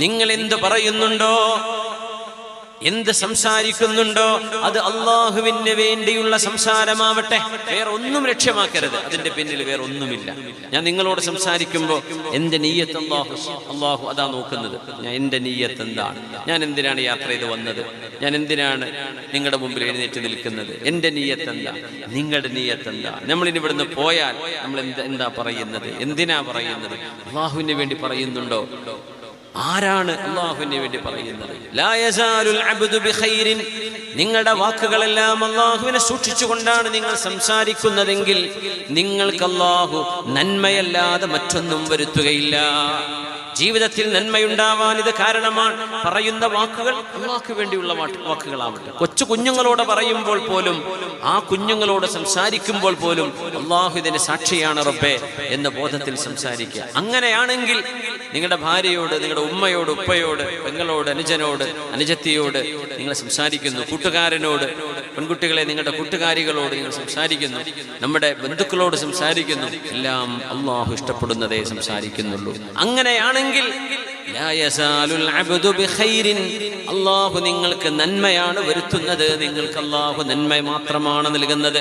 നിങ്ങൾ എന്ത് പറയുന്നുണ്ടോ, എന്ത് സംസാരിക്കുന്നുണ്ടോ അത് അള്ളാഹുവിന് വേണ്ടിയുള്ള സംസാരമാവട്ടെ. വേറെ ഒന്നും ലക്ഷ്യമാക്കരുത്, അതിന്റെ പിന്നിൽ വേറെ ഒന്നുമില്ല. ഞാൻ നിങ്ങളോട് സംസാരിക്കുമ്പോൾ എന്റെ നീയത്ത് അള്ളാഹു അതാ നോക്കുന്നത്. എന്റെ നീയത്ത് എന്താണ്, ഞാൻ എന്തിനാണ് യാത്ര ചെയ്ത് വന്നത്, ഞാൻ എന്തിനാണ് നിങ്ങളുടെ മുമ്പിൽ എഴുന്നേറ്റ് നിൽക്കുന്നത്, എന്റെ നീയത്ത് എന്താ, നിങ്ങളുടെ നീയത്ത് എന്താ. നമ്മളിനി ഇവിടുന്ന് പോയാൽ നമ്മൾ എന്താ പറയുന്നത്, എന്തിനാ പറയുന്നത്, അള്ളാഹുവിന് വേണ്ടി പറയുന്നുണ്ടോ? ആരാണ് അള്ളാഹുവിന് വേണ്ടി പറയുന്നത്? ലാ യസാലുൽ അബ്ദു ബിഖൈരിൻ, നിങ്ങളുടെ വാക്കുകളെല്ലാം അള്ളാഹുവിനെ സൂക്ഷിച്ചുകൊണ്ടാണ് നിങ്ങൾ സംസാരിക്കുന്നതെങ്കിൽ നിങ്ങൾക്ക് അള്ളാഹു നന്മയല്ലാതെ മറ്റൊന്നും വരുത്തുകയില്ല. ജീവിതത്തിൽ നന്മയുണ്ടാവാൻ ഇത് കാരണമാണ്. പറയുന്ന വാക്കുകൾ അള്ളാഹ്ക്ക് വേണ്ടിയുള്ള വാക്കുകളാവട്ടെ. കൊച്ചു കുഞ്ഞുങ്ങളോട് പറയുമ്പോൾ പോലും, ആ കുഞ്ഞുങ്ങളോട് സംസാരിക്കുമ്പോൾ പോലും അള്ളാഹു ഇതിന് സാക്ഷിയാണ് റബ്ബേ എന്ന ബോധത്തിൽ സംസാരിക്കുക. അങ്ങനെയാണെങ്കിൽ നിങ്ങളുടെ ഭാര്യയോട്, നിങ്ങളുടെ ഉമ്മയോട്, ഉപ്പയോട്, പെങ്ങളോട്, അനുജനോട്, അനുജത്തിയോട് നിങ്ങൾ സംസാരിക്കുന്നു, കൂട്ടുകാരനോട്, പെൺകുട്ടികളെ നിങ്ങളുടെ കൂട്ടുകാരികളോട് നിങ്ങൾ സംസാരിക്കുന്നു, നമ്മുടെ ബന്ധുക്കളോട് സംസാരിക്കുന്നു, എല്ലാം അള്ളാഹു ഇഷ്ടപ്പെടുന്നതേ സംസാരിക്കുന്നുള്ളൂ. അങ്ങനെയാണെങ്കിൽ അള്ളാഹു നിങ്ങൾക്ക് നന്മയാണ് വരുത്തുന്നത്, നിങ്ങൾക്ക് അള്ളാഹു നന്മ മാത്രമാണ് നൽകുന്നത്.